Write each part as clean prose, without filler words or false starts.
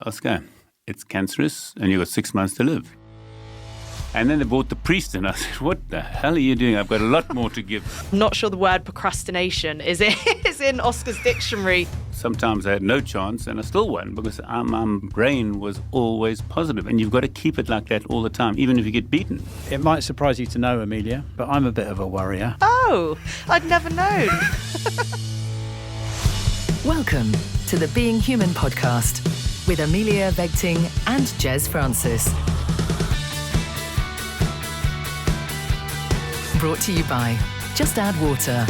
Oscar, it's cancerous and you've got 6 months to live. And then they brought the priest in. I said, what the hell are you doing? I've got a lot more to give. I'm not sure the word procrastination is in Oscar's dictionary. Sometimes I had no chance and I still won because my brain was always positive. And you've got to keep it like that all the time, even if you get beaten. It might surprise you to know, Amelia, but I'm a bit of a worrier. Oh, I'd never known. Welcome to the Being Human podcast with Amelia Vegting and Jez Francis. Brought to you by Just Add Water.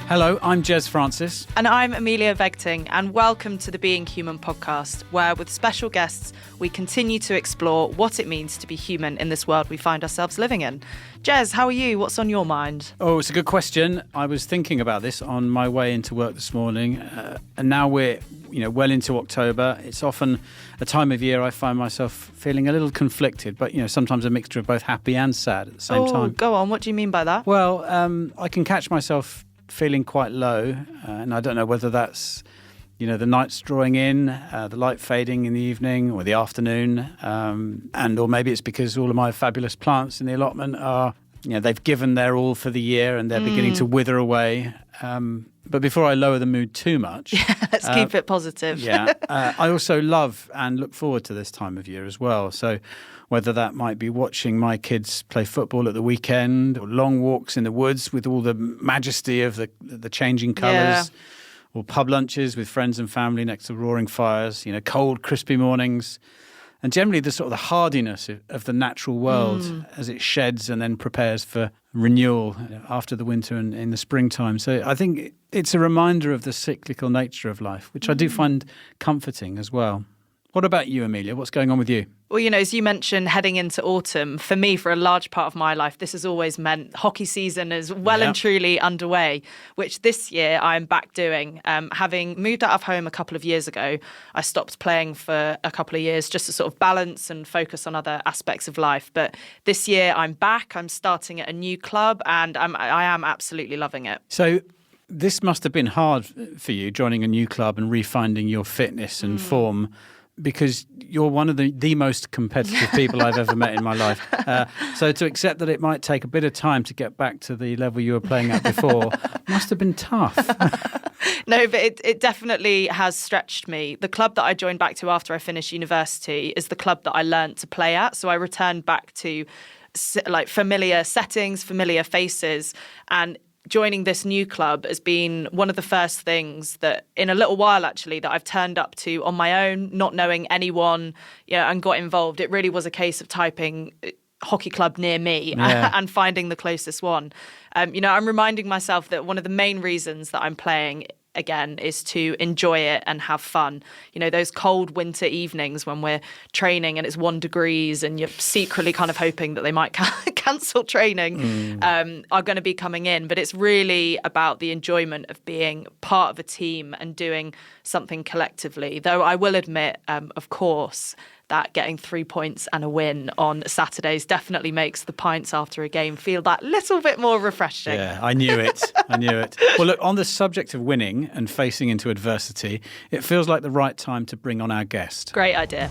Hello, I'm Jez Francis. And I'm Amelia Vegting, and welcome to the Being Human podcast, where with special guests, we continue to explore what it means to be human in this world we find ourselves living in. Jez, how are you? What's on your mind? Oh, it's a good question. I was thinking about this on my way into work this morning, and now we're well into October. It's often a time of year I find myself feeling a little conflicted, but sometimes a mixture of both happy and sad at the same time. Go on. What do you mean by that? Well, I can catch myself feeling quite low, and I don't know whether that's the night's drawing in, the light fading in the evening or the afternoon, or maybe it's because all of my fabulous plants in the allotment are they've given their all for the year and they're beginning to wither away. But before I lower the mood too much, let's keep it positive. I also love and look forward to this time of year as well. So whether that might be watching my kids play football at the weekend or long walks in the woods with all the majesty of the changing colours, or pub lunches with friends and family next to roaring fires, cold, crispy mornings, and generally the sort of the hardiness of the natural world as it sheds and then prepares for renewal after the winter and in the springtime. So I think it's a reminder of the cyclical nature of life, which I do find comforting as well. What about you, Amelia? What's going on with you? Well, as you mentioned, heading into autumn, for me, for a large part of my life, this has always meant hockey season is well and truly underway, which this year I'm back doing. Having moved out of home a couple of years ago, I stopped playing for a couple of years just to sort of balance and focus on other aspects of life. But this year I'm back, I'm starting at a new club, and I am absolutely loving it. So this must have been hard for you, joining a new club and refinding your fitness and form, because you're one of the most competitive people I've ever met in my life. So to accept that it might take a bit of time to get back to the level you were playing at before must have been tough. No, but it definitely has stretched me. The club that I joined back to after I finished university is the club that I learned to play at. So I returned back to familiar settings, familiar faces, and joining this new club has been one of the first things that in a little while, actually, that I've turned up to on my own, not knowing anyone, and got involved. It really was a case of typing hockey club near me and finding the closest one. I'm reminding myself that one of the main reasons that I'm playing again is to enjoy it and have fun. Those cold winter evenings when we're training and it's 1 degree and you're secretly kind of hoping that they might cancel training are going to be coming in. But it's really about the enjoyment of being part of a team and doing something collectively. Though I will admit, of course, that getting 3 points and a win on Saturdays definitely makes the pints after a game feel that little bit more refreshing. Yeah, I knew it. Well, look, on the subject of winning and facing into adversity, it feels like the right time to bring on our guest. Great idea.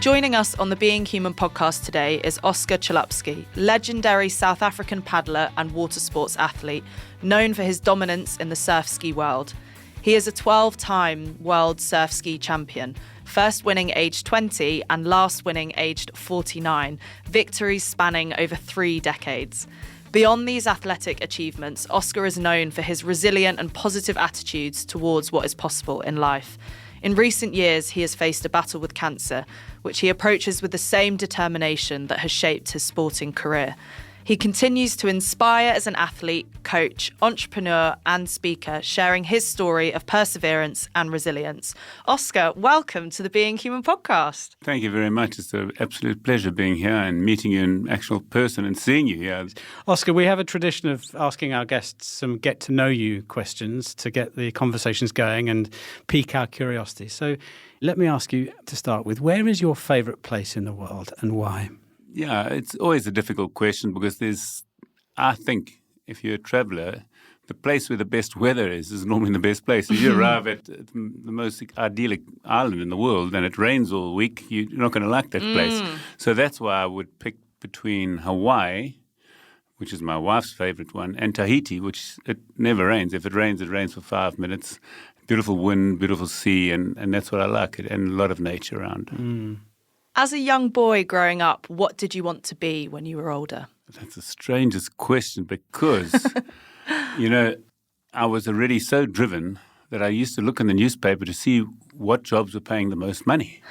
Joining us on the Being Human podcast today is Oscar Chalupsky, legendary South African paddler and water sports athlete, known for his dominance in the surf ski world. He is a 12-time world surf ski champion, first winning aged 20 and last winning aged 49, victories spanning over 3 decades. Beyond these athletic achievements, Oscar is known for his resilient and positive attitudes towards what is possible in life. In recent years, he has faced a battle with cancer, which he approaches with the same determination that has shaped his sporting career. He continues to inspire as an athlete, coach, entrepreneur and speaker, sharing his story of perseverance and resilience. Oscar, welcome to the Being Human podcast. Thank you very much. It's an absolute pleasure being here and meeting you in actual person and seeing you here. Oscar, we have a tradition of asking our guests some get-to-know-you questions to get the conversations going and pique our curiosity. So let me ask you to start with, where is your favourite place in the world and why? Yeah, it's always a difficult question because I think if you're a traveller, the place where the best weather is normally the best place. If you arrive at the most idyllic island in the world and it rains all week, you're not going to like that place. So that's why I would pick between Hawaii, which is my wife's favourite one, and Tahiti, which it never rains. If it rains for 5 minutes. Beautiful wind, beautiful sea, and that's what I like, and a lot of nature around. As a young boy growing up, what did you want to be when you were older? That's the strangest question because, I was already so driven that I used to look in the newspaper to see what jobs were paying the most money.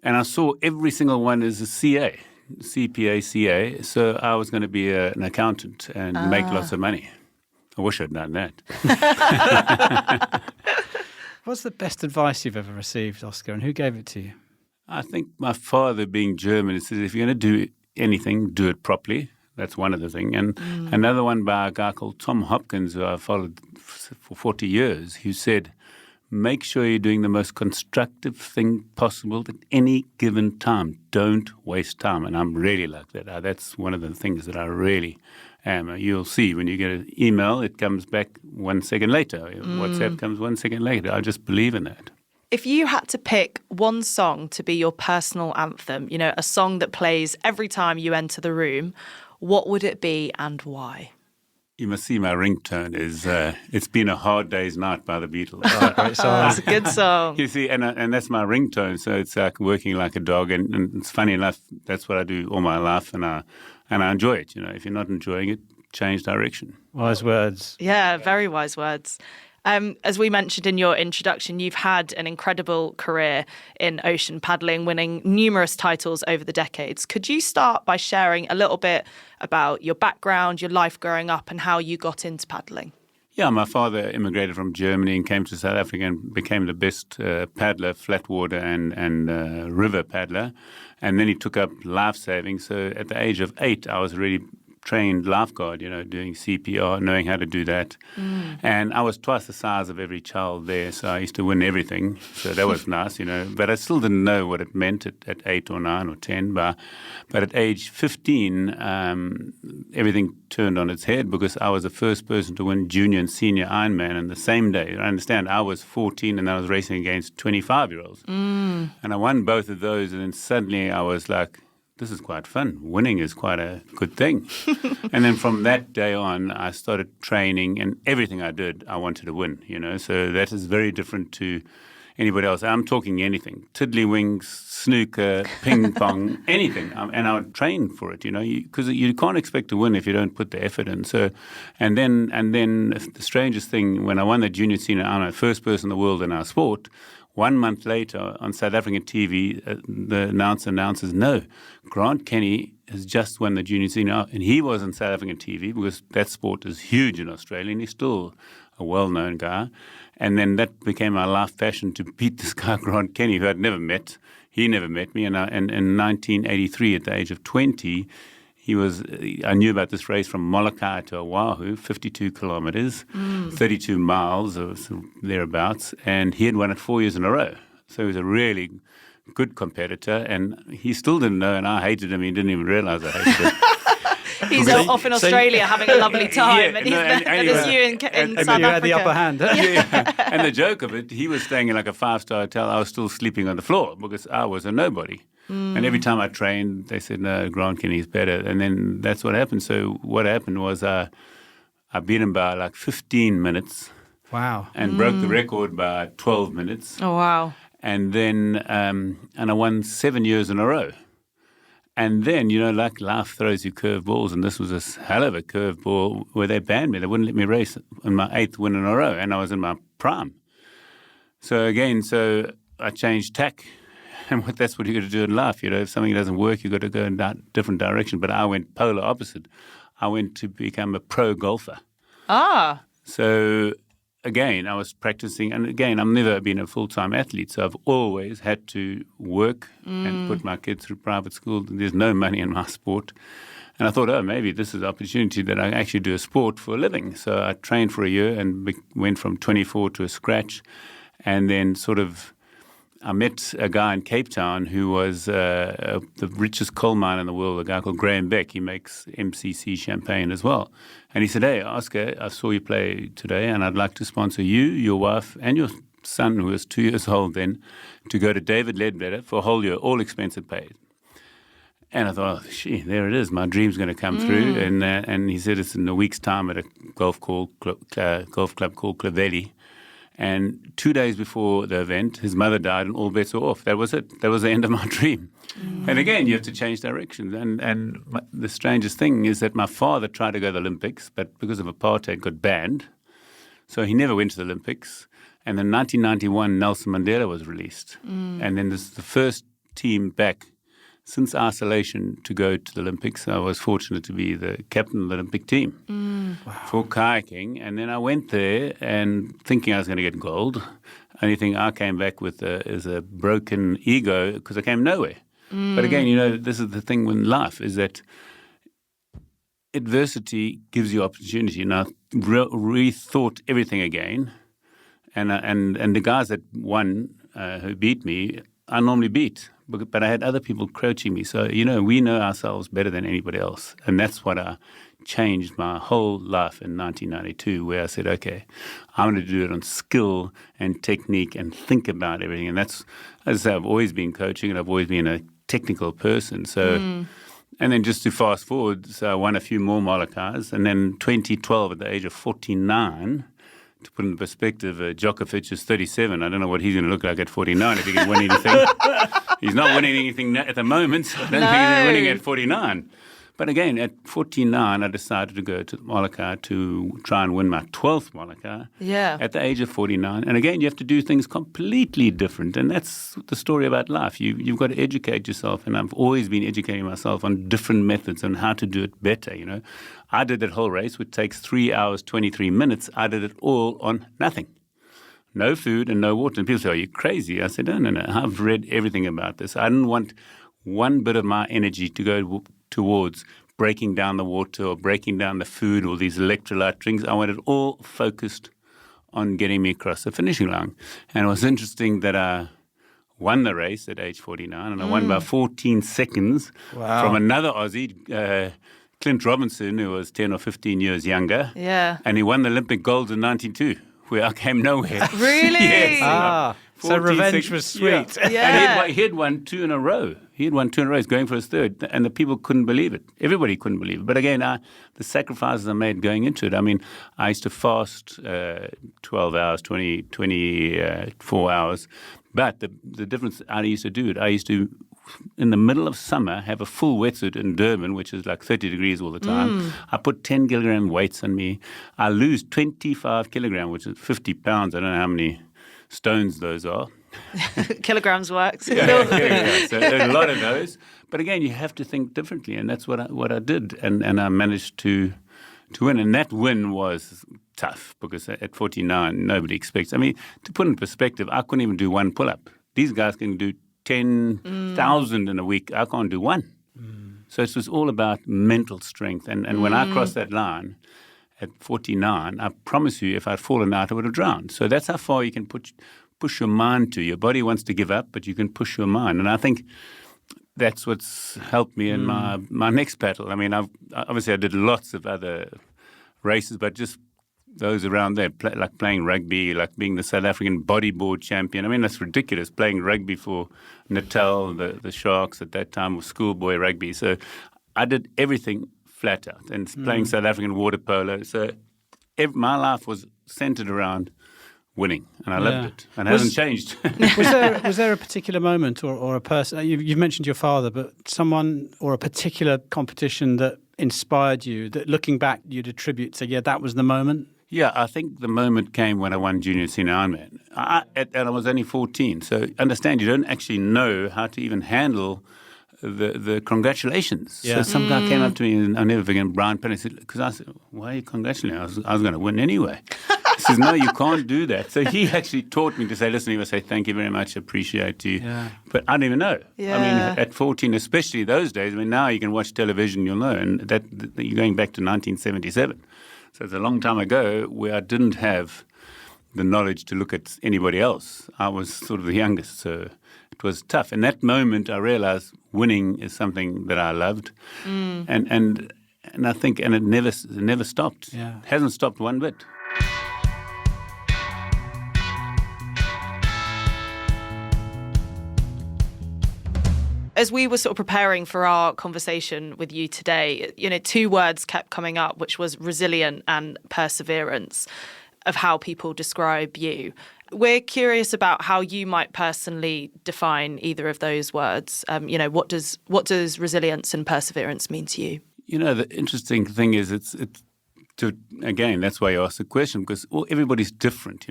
And I saw every single one as a CPA, CA. So I was going to be an accountant and make lots of money. I wish I'd done that. What's the best advice you've ever received, Oscar, and who gave it to you? I think my father, being German, says if you're going to do anything, do it properly. That's one of the things. And another one by a guy called Tom Hopkins, who I followed for 40 years, who said, make sure you're doing the most constructive thing possible at any given time. Don't waste time. And I'm really like that. That's one of the things that I really am. You'll see when you get an email, it comes back 1 second later. WhatsApp comes 1 second later. I just believe in that. If you had to pick one song to be your personal anthem, a song that plays every time you enter the room, what would it be and why? You must see my ringtone is It's Been a Hard Day's Night by the Beatles. Great song. That's a good song. You see, and that's my ringtone, so it's like working like a dog. And it's funny enough, that's what I do all my life, and I enjoy it. If you're not enjoying it, change direction. Wise words. Yeah, very wise words. As we mentioned in your introduction, you've had an incredible career in ocean paddling, winning numerous titles over the decades. Could you start by sharing a little bit about your background, your life growing up, and how you got into paddling? Yeah, my father immigrated from Germany and came to South Africa and became the best paddler, flat water and river paddler. And then he took up life saving. So at the age of 8, I was already trained lifeguard, doing CPR, knowing how to do that. And I was twice the size of every child there, so I used to win everything. So that was nice, But I still didn't know what it meant at 8 or 9 or 10. But at age 15, everything turned on its head because I was the first person to win junior and senior Ironman in the same day. I understand I was 14 and I was racing against 25-year-olds. And I won both of those, and then suddenly I was like, this is quite fun. Winning is quite a good thing. And then from that day on, I started training, and everything I did, I wanted to win, So that is very different to anybody else. I'm talking anything, tiddlywinks, snooker, ping pong, anything. And I would train for it, because you can't expect to win if you don't put the effort in. So, and then the strangest thing, when I won the junior senior, I'm the first person in the world in our sport. 1 month later, on South African TV, the announcer announces, no, Grant Kenny has just won the junior senior. And he was on South African TV because that sport is huge in Australia, and he's still a well-known guy. And then that became my life passion to beat this guy, Grant Kenny, who I'd never met. He never met me. And in 1983, at the age of 20, I knew about this race from Molokai to Oahu, 52 kilometers, 32 miles or thereabouts, and he had won it 4 years in a row. So he was a really good competitor, and he still didn't know, and I hated him. He didn't even realize I hated him. He's off in Australia having a lovely time, and it's you in South Africa. You had the upper hand. And the joke of it, he was staying in like a 5-star hotel. I was still sleeping on the floor because I was a nobody. And every time I trained, they said, no, Grant Kenny's better. And then that's what happened. So what happened was I beat him by like 15 minutes. Wow. And broke the record by 12 minutes. Oh, wow. And then and I won 7 years in a row. And then, like life throws you curveballs, and this was a hell of a curveball where they banned me. They wouldn't let me race in my 8th win in a row, and I was in my prime. So I changed tack. And that's what you got to do in life. If something doesn't work, you've got to go in a different direction. But I went polar opposite. I went to become a pro golfer. Ah. So, again, I was practicing. And again, I've never been a full-time athlete. So I've always had to work and put my kids through private school. There's no money in my sport. And I thought, maybe this is an opportunity that I actually do a sport for a living. So I trained for a year and went from 24 to a scratch. And then sort of I met a guy in Cape Town who was the richest coal miner in the world, a guy called Graham Beck. He makes MCC champagne as well. And he said, hey, Oscar, I saw you play today, and I'd like to sponsor you, your wife, and your son, who was 2 years old then, to go to David Ledbetter for a whole year, all expenses paid. And I thought, oh, gee, there it is. My dream's going to come through. And he said it's in a week's time at a golf club called Clavelli. And 2 days before the event, his mother died and all bets were off. That was it. That was the end of my dream. And again, you have to change directions. And the strangest thing is that my father tried to go to the Olympics, but because of apartheid got banned. So he never went to the Olympics. And in 1991, Nelson Mandela was released. And then this is the first team back since isolation to go to the Olympics. I was fortunate to be the captain of the Olympic team for kayaking. And then I went there and thinking I was going to get gold. Only thing I came back with is a broken ego because I came nowhere. But again, this is the thing with life is that adversity gives you opportunity. And I rethought everything again. And the guys that won, who beat me, I normally beat. But I had other people coaching me. So, we know ourselves better than anybody else. And that's what I changed my whole life in 1992, where I said, okay, I'm going to do it on skill and technique and think about everything. And that's, as I say, I've always been coaching and I've always been a technical person. So, and then just to fast forward, so I won a few more Molokai. And then 2012, at the age of 49, to put in perspective, Djokovic is 37. I don't know what he's going to look like at 49 if he can win anything. He's not winning anything at the moment. I don't think he's winning at 49. But again, at 49, I decided to go to Molokai to try and win my 12th Molokai at the age of 49. And again, you have to do things completely different. And that's the story about life. You've got to educate yourself. And I've always been educating myself on different methods and how to do it better, I did that whole race, which takes 3 hours, 23 minutes. I did it all on nothing. No food and no water. And people say, are you crazy? I said, no. I've read everything about this. I didn't want one bit of my energy to go towards breaking down the water or breaking down the food or these electrolyte drinks. I wanted it all focused on getting me across the finishing line. And it was interesting that I won the race at age 49, and I won by 14 seconds from another Aussie, Clint Robinson, who was 10 or 15 years younger. Yeah. And he won the Olympic gold in 92. Where I came nowhere. Really? Yes. So revenge was sweet. Yeah. And he had won 2 in a row. He had won 2 in a row. He's going for his third. And the people couldn't believe it. Everybody couldn't believe it. But again, the sacrifices I made going into it. I mean, I used to fast 12 hours, 24 hours. But the difference, I used to do it. I used to, in the middle of summer, have a full wetsuit in Durban, which is like 30 degrees all the time. I put 10 kilogram weights on me. I lose 25 kilogram, which is 50 pounds. I don't know how many stones those are. Kilograms works. Yeah. So there's a lot of those. But again, you have to think differently, and that's what I did. And I managed to win. And that win was tough because at 49, nobody expects. I mean, to put in perspective, I couldn't even do one pull-up. These guys can do 10,000 in a week. I can't do one. So it was all about mental strength. And when I crossed that line at 49, I promise you, if I'd fallen out, I would have drowned. So that's how far you can push your mind to. Your body wants to give up, but you can push your mind. And I think that's what's helped me in my next battle. I mean, obviously I did lots of other races, but just those around there, like playing rugby, like being the South African bodyboard champion. I mean, that's ridiculous, playing rugby for Natal, the Sharks at that time, was schoolboy rugby. So I did everything flat out, and playing South African water polo. So my life was centered around winning, and I loved it, and it hasn't changed. Was there a particular moment or a person, you've mentioned your father, but someone or a particular competition that inspired you, that looking back you'd attribute to, that was the moment? Yeah, I think the moment came when I won Junior Senior Ironman. And I was only 14. So understand, you don't actually know how to even handle the congratulations. Yeah. So some guy came up to me, and I'll never forget, Brian Penny said, because I said, why are you congratulating? I was going to win anyway. He says, no, you can't do that. So he actually taught me to say, listen, he would say, thank you very much, appreciate you. Yeah. But I didn't even know. Yeah. I mean, at 14, especially those days, I mean, now you can watch television, you'll know, and that you're going back to 1977. So it's a long time ago where I didn't have the knowledge to look at anybody else. I was sort of the youngest, so it was tough. In that moment, I realized winning is something that I loved, and I think, and it never stopped. Yeah. It hasn't stopped one bit. As we were sort of preparing for our conversation with you today, 2 words kept coming up, which was resilient and perseverance, of how people describe you. We're curious about how you might personally define either of those words. What does resilience and perseverance mean to you? The interesting thing is again, that's why you asked the question, because everybody's different,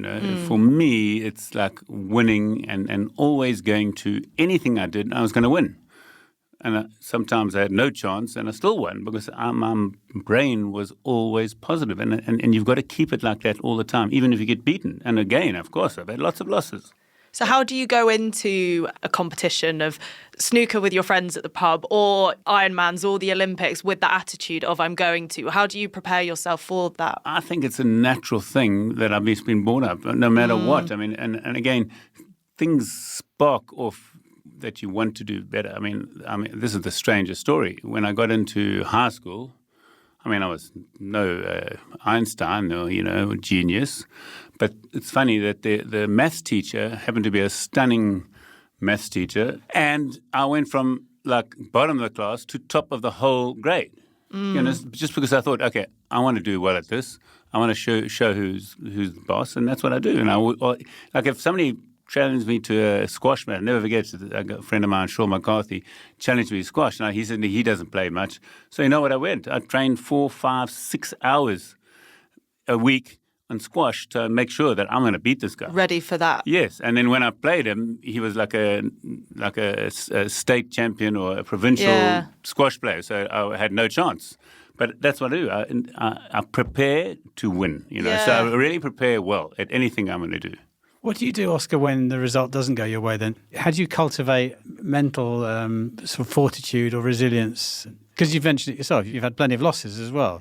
For me, it's like winning and always going to anything I did, I was going to win. And sometimes I had no chance and I still won because my brain was always positive. And you've got to keep it like that all the time, even if you get beaten. And again, of course, I've had lots of losses. So how do you go into a competition of snooker with your friends at the pub or Ironmans or the Olympics with the attitude of I'm going to? How do you prepare yourself for that? I think it's a natural thing that I've been born up, no matter what. I mean, and again, things spark off that you want to do better. I mean, this is the strangest story. When I got into high school, I was no Einstein or, genius. But it's funny that the maths teacher happened to be a stunning maths teacher. And I went from bottom of the class to top of the whole grade. Just because I thought, okay, I want to do well at this. I want to show who's the boss. And that's what I do. And if somebody challenged me to a squash match, I'll never forget, a friend of mine, Sean McCarthy, challenged me to squash. Now, he said he doesn't play much. So you know what I went? I trained 4, 5, 6 hours a week on squash to make sure that I'm going to beat this guy. Ready for that. Yes. And then when I played him, he was like a state champion or a provincial squash player. So I had no chance. But that's what I do. I prepare to win, So I really prepare well at anything I'm going to do. What do you do, Oscar, when the result doesn't go your way then? How do you cultivate mental sort of fortitude or resilience? Because you've mentioned it yourself, you've had plenty of losses as well.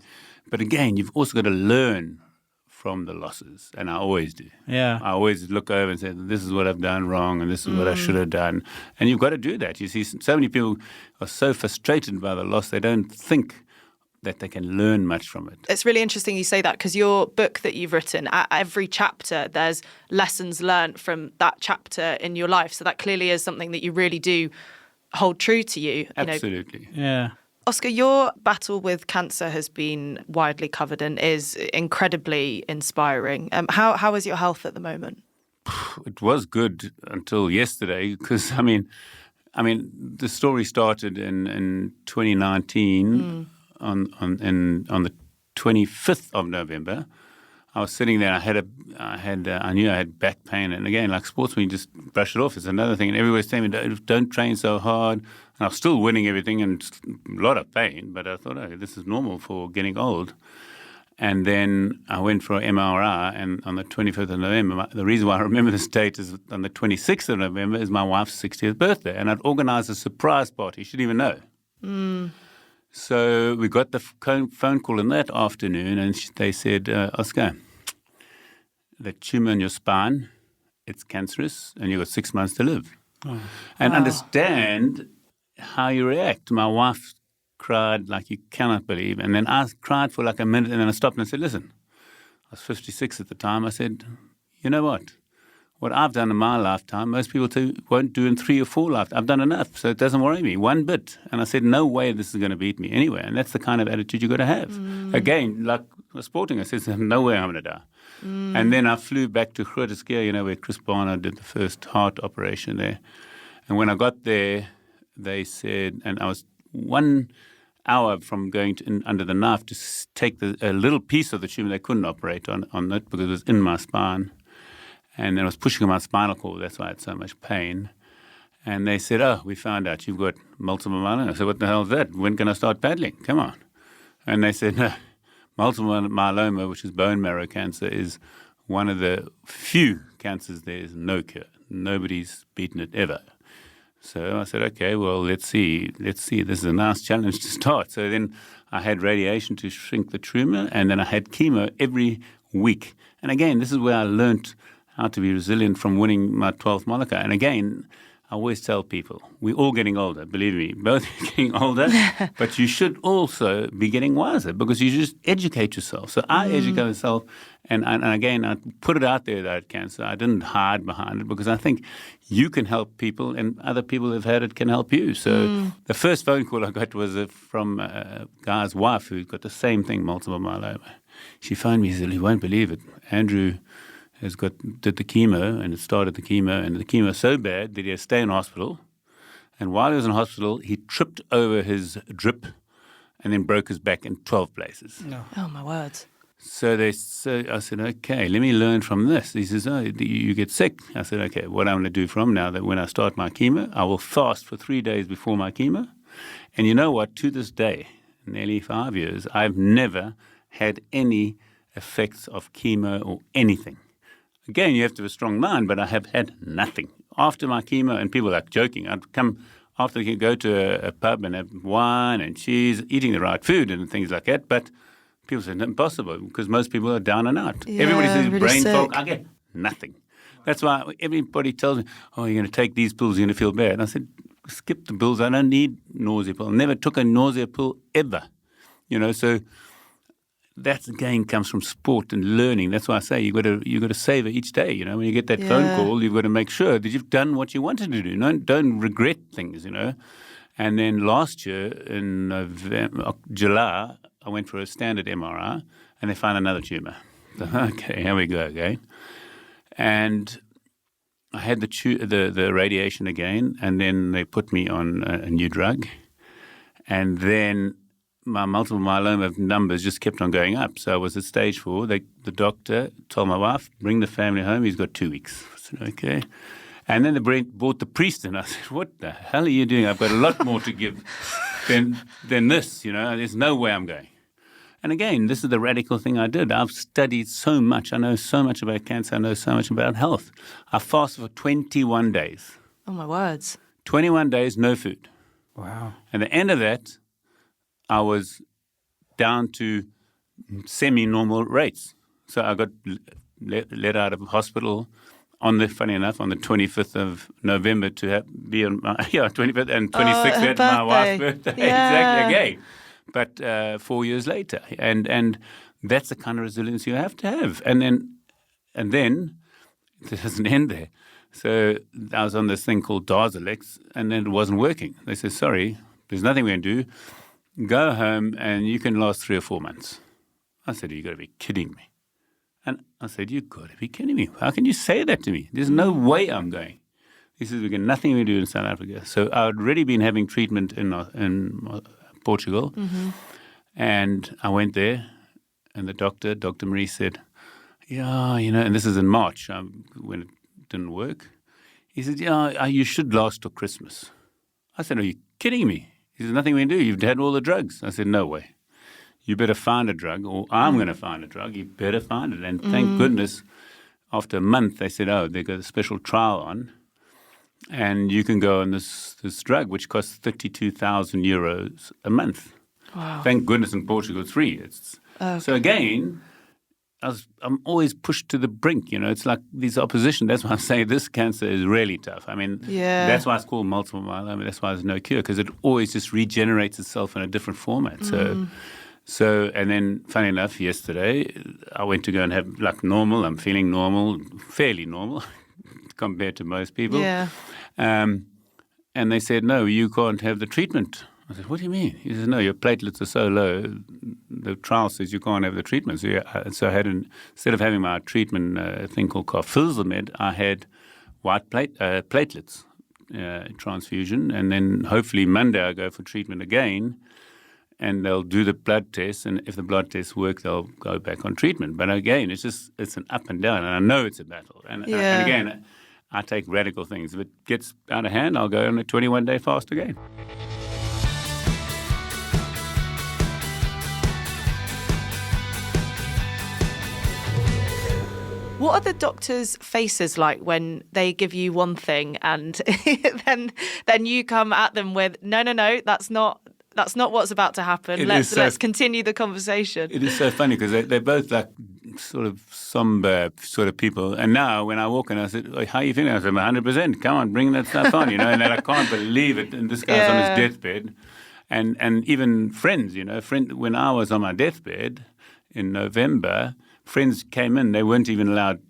But again, you've also got to learn from the losses, and I always do. Yeah. I always look over and say, this is what I've done wrong and this is what I should have done. And you've got to do that. You see, so many people are so frustrated by the loss, they don't think that they can learn much from it. It's really interesting you say that because your book that you've written, at every chapter, there's lessons learned from that chapter in your life. So that clearly is something that you really do hold true to you. Absolutely. Yeah. Oscar, your battle with cancer has been widely covered and is incredibly inspiring. How is your health at the moment? It was good until yesterday because, the story started in 2019. On the 25th of November, I was sitting there. I knew I had back pain, and again, like sportsmen, you just brush it off. It's another thing, and everybody's telling me don't train so hard. And I was still winning everything and a lot of pain, but I thought, okay, this is normal for getting old. And then I went for an MRI, and on the 25th of November, the reason why I remember this date is on the 26th of November is my wife's 60th birthday, and I'd organised a surprise party. She didn't even know. So we got the phone call in that afternoon, and they said, Oscar, the tumour in your spine, it's cancerous, and you've got 6 months to live. And understand how you react. My wife cried like you cannot believe, and then I cried for like a minute, and then I stopped and I said, listen, I was 56 at the time. I said, you know what? What I've done in my lifetime, most people won't do in 3 or 4 lifetimes. I've done enough, so it doesn't worry me one bit. And I said, no way this is going to beat me anyway. And that's the kind of attitude you've got to have. Again, like sporting, I said, no way I'm going to die. And then I flew back to Groote Schuur, where Chris Barner did the first heart operation there. And when I got there, they said, and I was 1 hour from going under the knife to take a little piece of the tumor. They couldn't operate on it because it was in my spine. And then I was pushing on my spinal cord. That's why I had so much pain. And they said, we found out you've got multiple myeloma. I said, what the hell is that? When can I start paddling? Come on. And they said, no, multiple myeloma, which is bone marrow cancer, is one of the few cancers there is no cure. Nobody's beaten it ever. So I said, okay, well, let's see. This is a nice challenge to start. So then I had radiation to shrink the tumor, and then I had chemo every week. And again, this is where I learnt how to be resilient from winning my 12th Mollica. And again, I always tell people, we're all getting older, believe me, both getting older, but you should also be getting wiser because you just educate yourself. So I educate myself, and again, I put it out there that I had cancer. I didn't hide behind it because I think you can help people and other people who have had it can help you. So the first phone call I got was from a guy's wife who got the same thing, multiple myeloma. She phoned me and said, "You won't believe it. Andrew did the chemo, and it started the chemo, and the chemo was so bad that he had to stay in hospital. And while he was in hospital, he tripped over his drip and then broke his back in 12 places." No. Oh, my word. So I said, "Okay, let me learn from this." He says, "Oh, you get sick." I said, "Okay, what I'm going to do from now, that when I start my chemo, I will fast for 3 days before my chemo." And you know what? To this day, nearly 5 years, I've never had any effects of chemo or anything. Again, you have to have a strong mind, but I have had nothing. After my chemo, and people are like joking, I'd come after you go to a pub and have wine and cheese, eating the right food and things like that, but people say, impossible, because most people are down and out. Yeah, everybody says really brain sick. fog. I get nothing. That's why everybody tells me, "Oh, you're going to take these pills, you're going to feel bad." And I said, skip the pills. I don't need nausea pill. Never took a nausea pill ever. So that again comes from sport and learning. That's why I say you got to savor each day. When you get that phone call, you've got to make sure that you've done what you wanted to do. Don't regret things. And then last year in July, I went for a standard MRI, and they found another tumor. So, okay, here we go again. And I had the radiation again, and then they put me on a new drug, and then my multiple myeloma numbers just kept on going up. So I was at stage 4. The doctor told my wife, "Bring the family home. He's got 2 weeks." I said, "Okay." And then they brought the priest in. I said, "What the hell are you doing? I've got a lot more to give than this. There's no way I'm going." And again, this is the radical thing I did. I've studied so much. I know so much about cancer. I know so much about health. I fasted for 21 days. Oh, my words. 21 days, no food. Wow. At the end of that, I was down to semi-normal rates. So I got let out of hospital funny enough, on the 25th of November to be on my 25th and 26th at my wife's birthday. Yeah. Exactly, again. But 4 years later. And that's the kind of resilience you have to have. And then it doesn't end there. So I was on this thing called Darzalex, and then it wasn't working. They said, "Sorry, there's nothing we can do. Go home and you can last 3 or 4 months." I said, "You've got to be kidding me." And I said, "You've got to be kidding me. How can you say that to me? There's no way I'm going." He says, "We've got nothing we do in South Africa." So I'd already been having treatment in Portugal. And I went there, and the doctor, Dr. Marie, said, "Yeah, and this is in March when it didn't work." He said, "Yeah, you should last till Christmas." I said, "Are you kidding me?" He says, "Nothing we can do. You've had all the drugs." I said, "No way. You better find a drug, or I'm going to find a drug. You better find it." And thank goodness, after a month, they said, "Oh, they've got a special trial on, and you can go on this drug, which costs 32,000 euros a month." Wow. Thank goodness in Portugal it's free. So again, I'm always pushed to the brink. It's like these opposition. That's why I say this cancer is really tough. I mean, that's why it's called multiple myeloma. That's why there's no cure, because it always just regenerates itself in a different format. So, and then, funny enough, yesterday I went to go and have like normal. I'm feeling normal, fairly normal compared to most people. Yeah. And they said, "No, you can't have the treatment." I said, "What do you mean?" He says, "No, your platelets are so low. The trial says you can't have the treatment." So I had instead of having my treatment thing called carfilzomib, I had white platelets transfusion, and then hopefully Monday I go for treatment again, and they'll do the blood test, and if the blood tests work, they'll go back on treatment. But again, it's an up and down, and I know it's a battle. And again, I take radical things. If it gets out of hand, I'll go on a 21-day fast again. What are the doctors' faces like when they give you one thing and then you come at them with, no, that's not what's about to happen. Let's continue the conversation. It is so funny because they're both like sort of somber sort of people. And now when I walk in, I said, "Oh, how are you feeling?" I said, "100%. Come on, bring that stuff on," And then I can't believe it. And this guy's on his deathbed. And even friends, when I was on my deathbed in November, friends came in. They weren't even allowed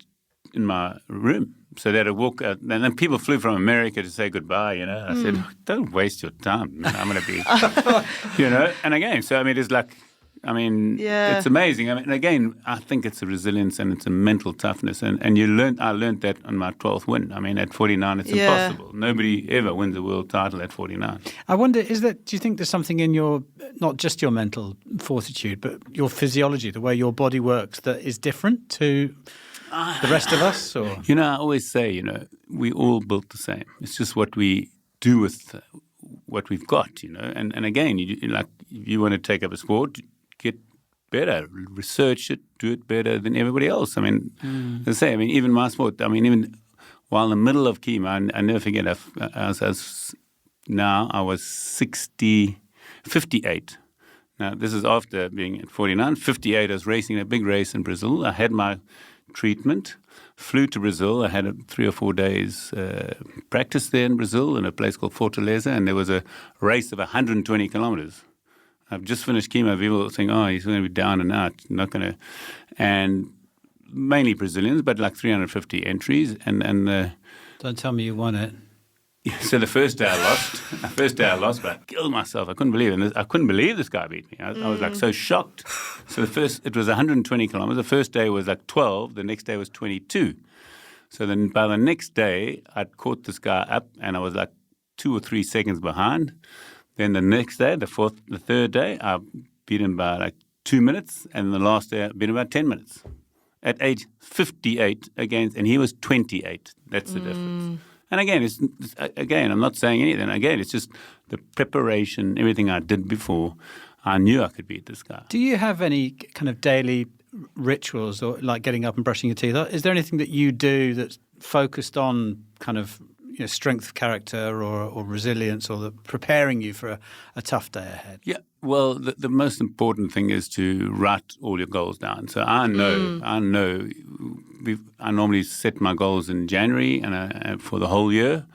in my room. So they had to walk out. And then people flew from America to say goodbye, I said, "Don't waste your time. I'm going to be," And again, so, it's like, it's amazing. Again, I think it's a resilience and it's a mental toughness. And I learned that on my 12th win. At 49, it's impossible. Nobody ever wins a world title at 49. I wonder, do you think there's something in not just your mental fortitude, but your physiology, the way your body works, that is different to the rest of us? Or? I always say, we all built the same. It's just what we do with what we've got, And again, if you want to take up a sport, get better, research it, do it better than everybody else. As I say, even my sport, even while in the middle of chemo, I never forget, I was 58. Now, this is after being at 49. 58, I was racing a big race in Brazil. I had my treatment, flew to Brazil. I had 3 or 4 days practice there in Brazil in a place called Fortaleza, and there was a race of 120 kilometers. I've just finished chemo. People think, "Oh, he's going to be down and out." Not going to, and mainly Brazilians, but like 350 entries. And don't tell me you won it. So the first day I lost, but I killed myself. I couldn't believe it. I couldn't believe this guy beat me. I was like so shocked. So it was 120 kilometers. The first day was like 12. The next day was 22. So then by the next day, I'd caught this guy up, and I was like 2 or 3 seconds behind. Then the next day, the third day, I beat him by like 2 minutes, and the last day I beat him by 10 minutes. At age 58 and he was 28. That's the difference. And again, I'm not saying anything. Again, it's just the preparation, everything I did before. I knew I could beat this guy. Do you have any kind of daily rituals, or like getting up and brushing your teeth? Is there anything that you do that's focused on kind of strength of character or resilience, or preparing you for a tough day ahead? Yeah, well, the most important thing is to write all your goals down. So I know. I normally set my goals in January and for the whole year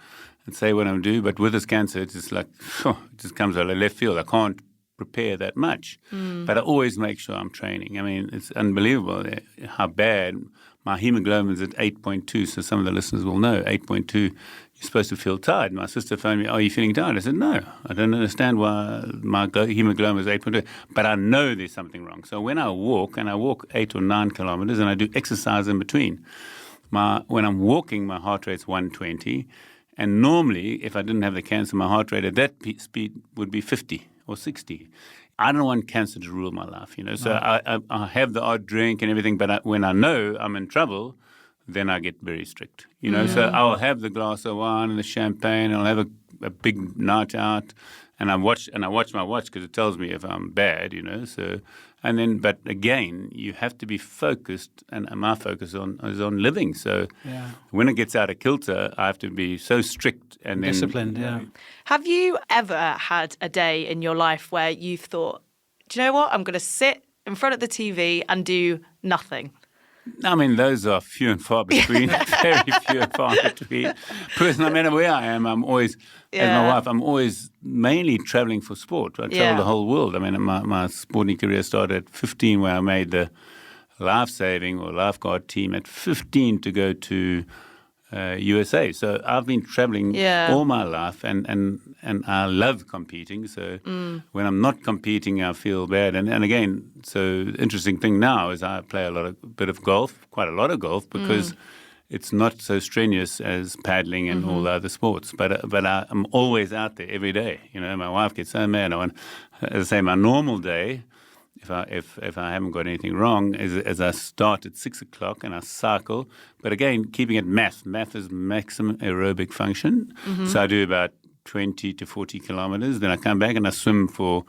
and say what I'm doing. But with this cancer, it's just like, it just comes out of left field. I can't prepare that much. But I always make sure I'm training. It's unbelievable how bad. My hemoglobin is at 8.2, so some of the listeners will know 8.2. You're supposed to feel tired. My sister phoned me, "Are you feeling tired?" I said, "No, I don't understand why my hemoglobin is 8.2, but I know there's something wrong." So when I walk 8 or 9 kilometers, and I do exercise in between, when I'm walking, my heart rate's 120, and normally, if I didn't have the cancer, my heart rate at that speed would be 50 or 60. I don't want cancer to rule my life, So I have the odd drink and everything, but when I know I'm in trouble, then I get very strict, So I'll have the glass of wine and the champagne, and I'll have a big night out, and I watch my watch because it tells me if I'm bad, So, but again, you have to be focused, and my focus is on living. So when it gets out of kilter, I have to be so strict and disciplined. Yeah. Have you ever had a day in your life where you've thought, "Do you know what? I'm going to sit in front of the TV and do nothing"? Those are few and far between, very few and far between. Personally, no matter where I am, I'm always, as my wife, I'm always mainly traveling for sport. I travel the whole world. My sporting career started at 15, where I made the life-saving or lifeguard team at 15 to go to USA. So I've been traveling all my life, and I love competing. So when I'm not competing, I feel bad. And again, so the interesting thing now is I play quite a lot of golf, because it's not so strenuous as paddling and all the other sports. But I'm always out there every day. My wife gets so mad. As I say, my normal day, if I haven't got anything wrong, is I start at 6 o'clock and I cycle. But again, keeping it math. Math is maximum aerobic function. So I do about 20 to 40 kilometers. Then I come back and I swim for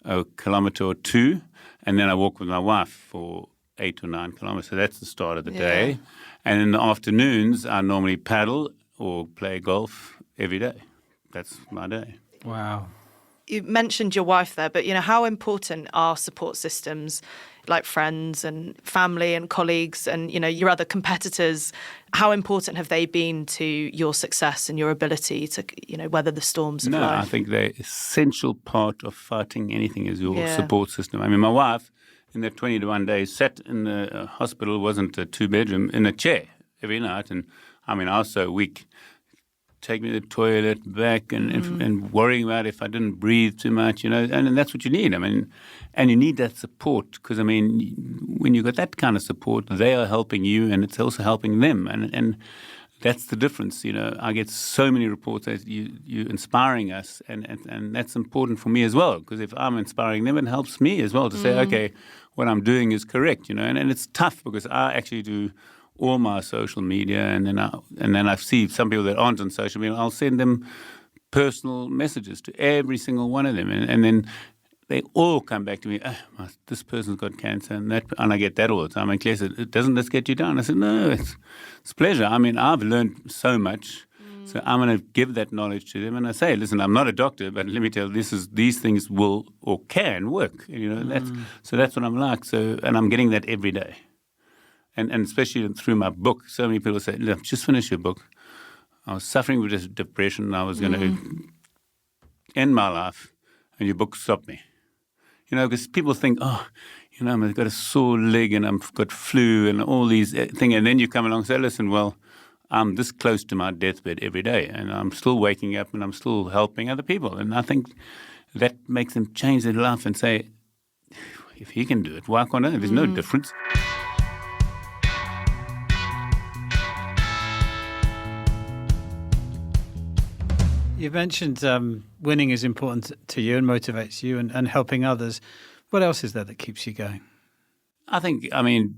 a kilometer or 2. And then I walk with my wife for 8 or 9 kilometers. So that's the start of the day. And in the afternoons, I normally paddle or play golf every day. That's my day. Wow. You mentioned your wife there, but, how important are support systems like friends and family and colleagues and, your other competitors? How important have they been to your success and your ability to, weather the storms of life? No, I think they're essential part of fighting anything is your support system. I mean, my wife, in the 21 days, sat in the hospital, wasn't a 2-bedroom, in a chair every night. And I mean, I was so weak. Take me to the toilet, back, and worrying about if I didn't breathe too much, and that's what you need. I mean, and you need that support because, I mean, when you've got that kind of support, they are helping you and it's also helping them. And that's the difference, I get so many reports that you're inspiring us and that's important for me as well because if I'm inspiring them, it helps me as well to say, okay, what I'm doing is correct, and it's tough because I actually do all my social media, and then I see some people that aren't on social media. I'll send them personal messages to every single one of them, and then they all come back to me. Oh, this person's got cancer, and I get that all the time. And Claire said, "Doesn't this get you down?" I said, "No, it's pleasure. I mean, I've learned so much, so I'm going to give that knowledge to them." And I say, "Listen, I'm not a doctor, but let me tell you, these things will or can work. That's what I'm like. So, and I'm getting that every day." And especially through my book, so many people say, "Look, just finish your book. I was suffering with depression. I was going to end my life, and your book stopped me." Because people think, I've got a sore leg and I've got flu and all these things. And then you come along and say, "Listen, well, I'm this close to my deathbed every day, and I'm still waking up and I'm still helping other people." And I think that makes them change their life and say, if he can do it, why can't I? There's no difference. You mentioned winning is important to you and motivates you and helping others. What else is there that keeps you going? I think,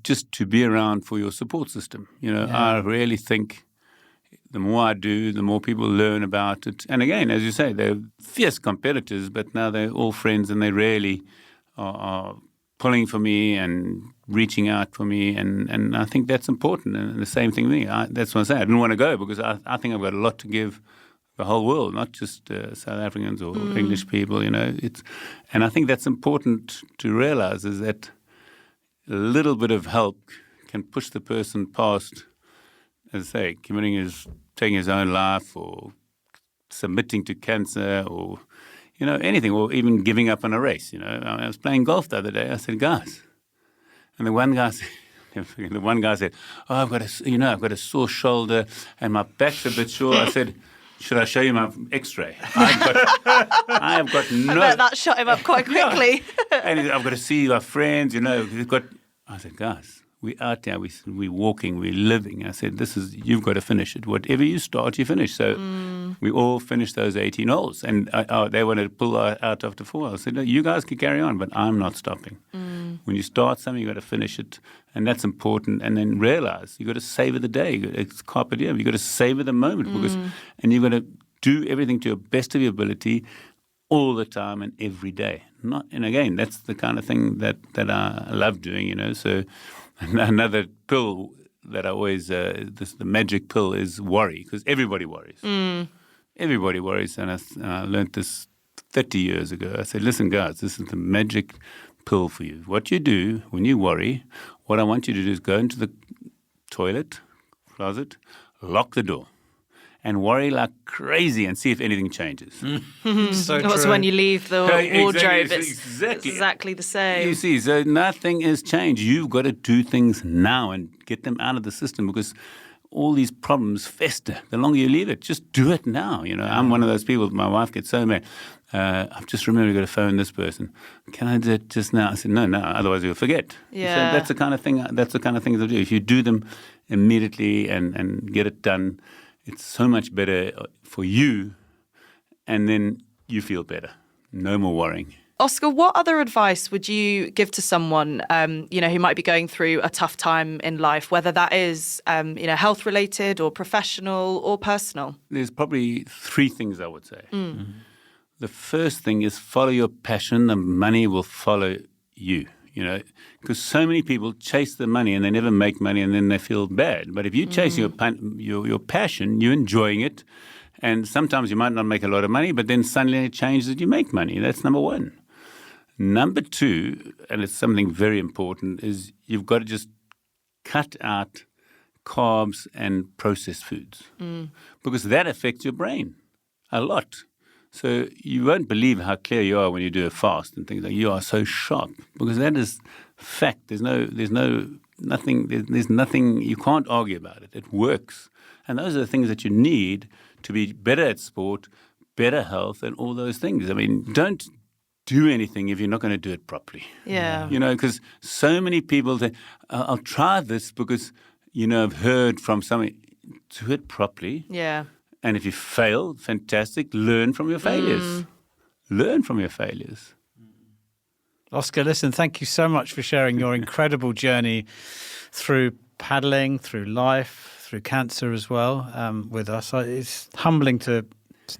just to be around for your support system. I really think the more I do, the more people learn about it. And again, as you say, they're fierce competitors, but now they're all friends and they really are pulling for me and reaching out for me. And I think that's important. And the same thing with me. That's what I say. I didn't want to go because I think I've got a lot to give the whole world, not just South Africans or English people, and I think that's important to realize is that a little bit of help can push the person past, as I say, taking his own life or submitting to cancer or, anything, or even giving up on a race. I was playing golf the other day. I said, "Guys," and the one guy said, "Oh, I've got a sore shoulder and my back's a bit sore." I said, "Should I show you my X-ray? I have got no." I bet that shot him up quite quickly. And I've got to see our friends. I said, "Guys, we're out there. We're walking. We're living." I said, "You've got to finish it. Whatever you start, you finish." So we all finished those 18 holes, and they wanted to pull out after 4. I said, "No, you guys can carry on, but I'm not stopping. When you start something, you got to finish it, and that's important. And then realize you got to savor the day. It's carpe diem. You got to savor the moment and you got to do everything to the best of your ability, all the time and every day. And again, that's the kind of thing that I love doing. So another pill that I always the magic pill is worry, because everybody worries. Everybody worries, and I learned this 30 years ago. I said, "Listen, guys, this is the magic pill for you. What you do when you worry, what I want you to do is go into the toilet, closet, lock the door, and worry like crazy and see if anything changes." So Also, true. when you leave the wardrobe, it's exactly the same. You see, so nothing has changed. You've got to do things now and get them out of the system, because all these problems fester the longer you leave it. Just do it now. I'm one of those people. My wife gets so mad. I've just remembered I've got to phone this person. Can I do it just now? I said, no, otherwise you'll forget. Yeah. So that's the kind of thing. That's the kind of things I do. If you do them immediately and get it done, it's so much better for you, and then you feel better. No more worrying. Oscar, what other advice would you give to someone, who might be going through a tough time in life, whether that is, health related or professional or personal? There's probably 3 things I would say. Mm-hmm. The first thing is follow your passion. The money will follow you. Because so many people chase the money and they never make money, and then they feel bad. But if you chase your passion, you're enjoying it, And sometimes you might not make a lot of money, but then suddenly it changes that you make money. That's number one. Number two, and it's something very important, is you've got to just cut out carbs and processed foods because that affects your brain a lot. So you won't believe how clear you are when you do a fast and things like you are so sharp because that is fact. There's nothing, you can't argue about it. It works. And those are the things that you need to be better at sport, better health, and all those things. I mean, don't do anything if you're not going to do it properly. Yeah. Because so many people say, I'll try this because, I've heard from somebody. Do it properly. Yeah. And if you fail, fantastic. Learn from your failures. Learn from your failures. Oscar, listen, thank you so much for sharing your incredible journey through paddling, through life, through cancer as well with us. It's humbling to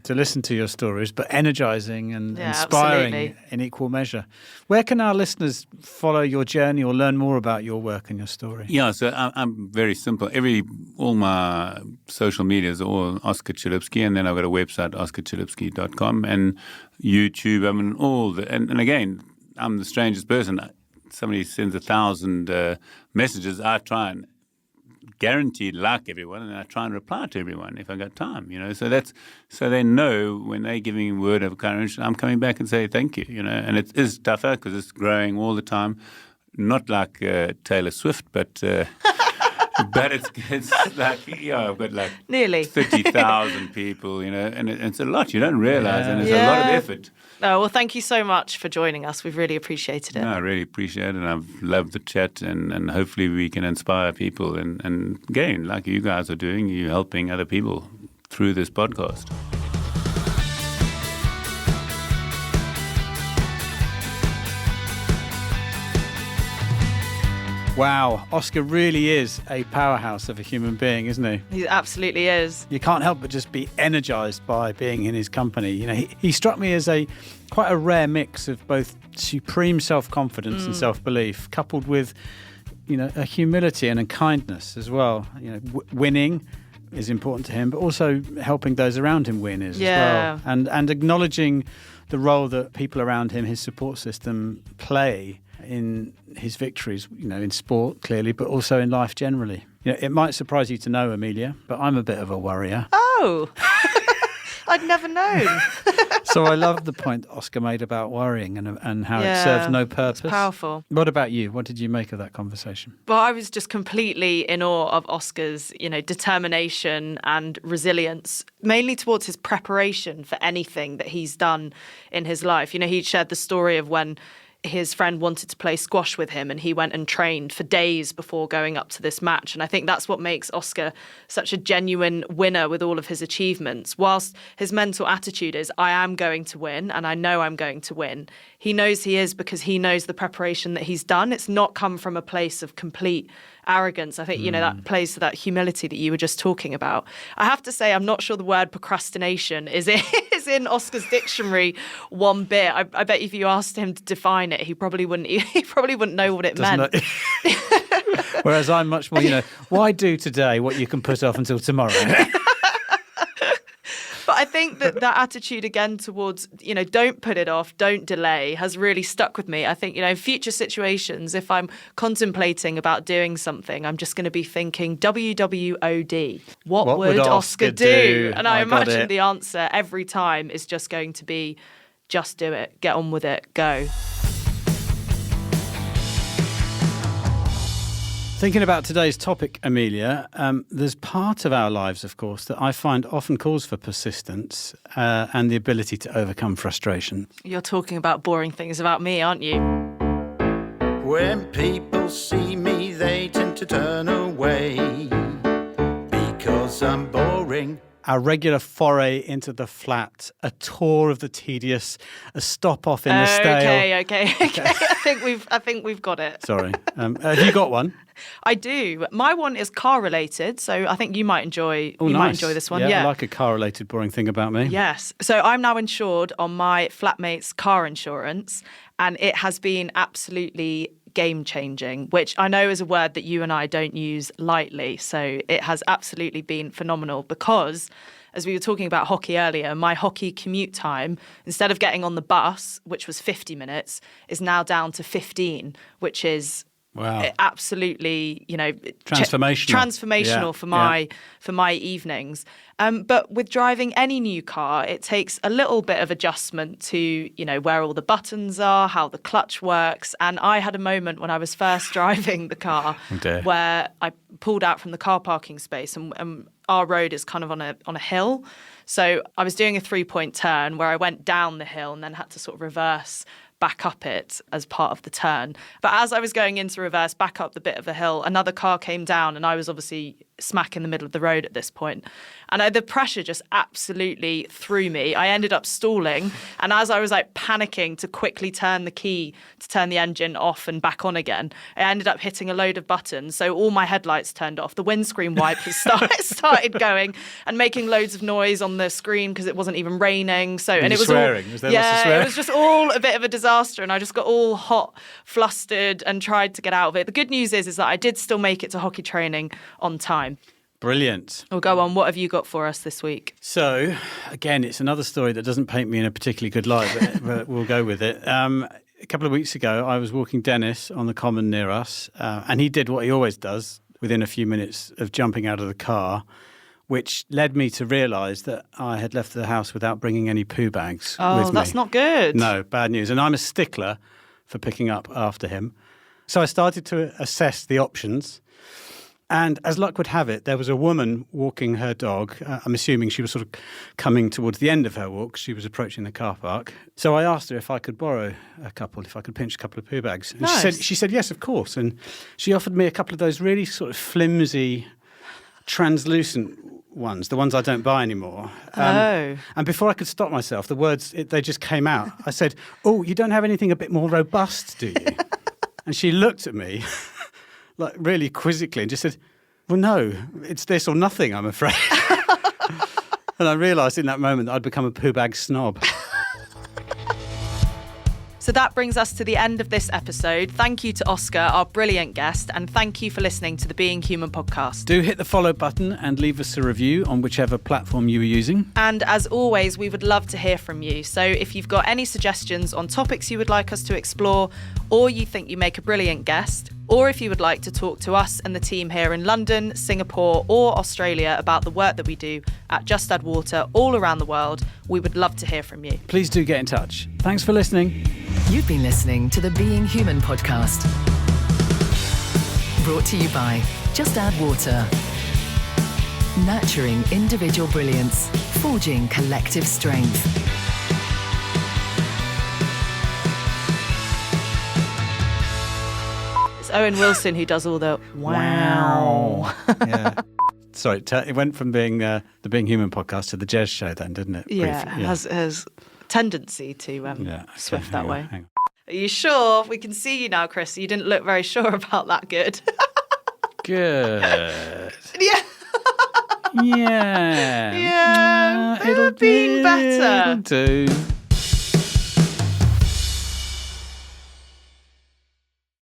listen to your stories, but energizing and inspiring absolutely. In equal measure. Where can our listeners follow your journey or learn more about your work and your story? Yeah, so I'm very simple. All my social media is all Oscar Chalupsky, and then I've got a website, oscarchalupsky.com, and YouTube. I mean, and again, I'm the strangest person. Somebody sends 1,000 messages. I try and guaranteed like everyone, and I try and reply to everyone if I got time. So they know when they give me a word of encouragement, I'm coming back and say thank you. And it is tougher because it's growing all the time. Not like Taylor Swift, but but it's like I've got like nearly 30,000 people. And it's a lot. You don't realize, and it's a lot of effort. Oh, well, thank you so much for joining us. We've really appreciated it. No, I really appreciate it, and I've loved the chat, and hopefully we can inspire people. And again, like you guys are doing, you're helping other people through this podcast. Wow, Oscar really is a powerhouse of a human being, isn't he? He absolutely is. You can't help but just be energised by being in his company. He struck me as quite a rare mix of both supreme self-confidence and self-belief, coupled with, a humility and a kindness as well. Winning is important to him, but also helping those around him win is as well. And acknowledging the role that people around him, his support system, play in his victories, in sport, clearly, but also in life generally. It might surprise you to know, Amelia, but I'm a bit of a worrier. Oh, I'd never known. So I love the point Oscar made about worrying and how it serves no purpose. It's powerful. What about you? What did you make of that conversation? Well, I was just completely in awe of Oscar's, determination and resilience, mainly towards his preparation for anything that he's done in his life. He shared the story of when his friend wanted to play squash with him and he went and trained for days before going up to this match. And I think that's what makes Oscar such a genuine winner with all of his achievements. Whilst his mental attitude is, I am going to win and I know I'm going to win, he knows he is because he knows the preparation that he's done. It's not come from a place of complete arrogance. I think, that plays to that humility that you were just talking about. I have to say, I'm not sure the word procrastination is in Oscar's dictionary one bit. I bet if you asked him to define it, he probably wouldn't know what it meant. Whereas I'm much more, why do today what you can put off until tomorrow? But I think that attitude again towards, don't put it off, don't delay has really stuck with me. I think, in future situations, if I'm contemplating about doing something, I'm just going to be thinking WWOD. What would Oscar do? And I imagine the answer every time is just going to be, just do it, get on with it, go. Thinking about today's topic, Amelia, there's part of our lives, of course, that I find often calls for persistence and the ability to overcome frustration. You're talking about boring things about me, aren't you? When people see me, they tend to turn away because I'm boring. Our regular foray into the flat, a tour of the tedious, a stop off in the stale. Okay. I think we've got it. Sorry. Have you got one? I do. My one is car related, so I think you might enjoy. Oh, nice. Might enjoy this one. Yeah, I like a car related boring thing about me. Yes. So I'm now insured on my flatmate's car insurance, and it has been absolutely game-changing, which I know is a word that you and I don't use lightly. So it has absolutely been phenomenal because as we were talking about hockey earlier, my hockey commute time, instead of getting on the bus, which was 50 minutes, is now down to 15, which is absolutely, transformational for my evenings. But with driving any new car, it takes a little bit of adjustment to, where all the buttons are, how the clutch works. And I had a moment when I was first driving the car where I pulled out from the car parking space, and our road is kind of on a hill. So I was doing a 3-point turn where I went down the hill and then had to sort of reverse back up it as part of the turn. But as I was going into reverse back up the bit of a hill, another car came down, and I was obviously smack in the middle of the road at this point. And the pressure just absolutely threw me. I ended up stalling. And as I was panicking to quickly turn the key to turn the engine off and back on again, I ended up hitting a load of buttons. So all my headlights turned off. The windscreen wipers started going and making loads of noise on the screen because it wasn't even raining. So and it was swearing. Was there lots of swearing? It was just all a bit of a disaster. And I just got all hot, flustered, and tried to get out of it. The good news is that I did still make it to hockey training on time. Brilliant. Well, go on. What have you got for us this week? So, again, it's another story that doesn't paint me in a particularly good light, but we'll go with it. A couple of weeks ago, I was walking Dennis on the common near us, and he did what he always does within a few minutes of jumping out of the car, which led me to realise that I had left the house without bringing any poo bags with me. Oh, that's not good. No, bad news. And I'm a stickler for picking up after him. So I started to assess the options. And as luck would have it, there was a woman walking her dog. I'm assuming she was sort of coming towards the end of her walk. She was approaching the car park. So I asked her if I could borrow if I could pinch a couple of poo bags. And nice. she said, yes, of course. And she offered me a couple of those really sort of flimsy, translucent ones, the ones I don't buy anymore. And before I could stop myself, the words, they just came out. I said, oh, you don't have anything a bit more robust, do you? And she looked at me really quizzically and just said, well, no, it's this or nothing, I'm afraid. And I realised in that moment that I'd become a poo bag snob. So that brings us to the end of this episode. Thank you to Oscar, our brilliant guest, and thank you for listening to the Being Human podcast. Do hit the follow button and leave us a review on whichever platform you are using. And as always, we would love to hear from you. So if you've got any suggestions on topics you would like us to explore, or you think you make a brilliant guest, or if you would like to talk to us and the team here in London, Singapore or Australia about the work that we do at Just Add Water all around the world, we would love to hear from you. Please do get in touch. Thanks for listening. You've been listening to the Being Human podcast. Brought to you by Just Add Water. Nurturing individual brilliance, forging collective strength. It's Owen Wilson who does all the wow. Yeah. Sorry, it went from being the Being Human podcast to the Jez show then, didn't it? Yeah, briefly? Yeah. has tendency to swift that way. Hang on. Are you sure? We can see you now, Chris. You didn't look very sure about that. Good. Good. Yeah. Yeah. Yeah. It'll be better. It'll do.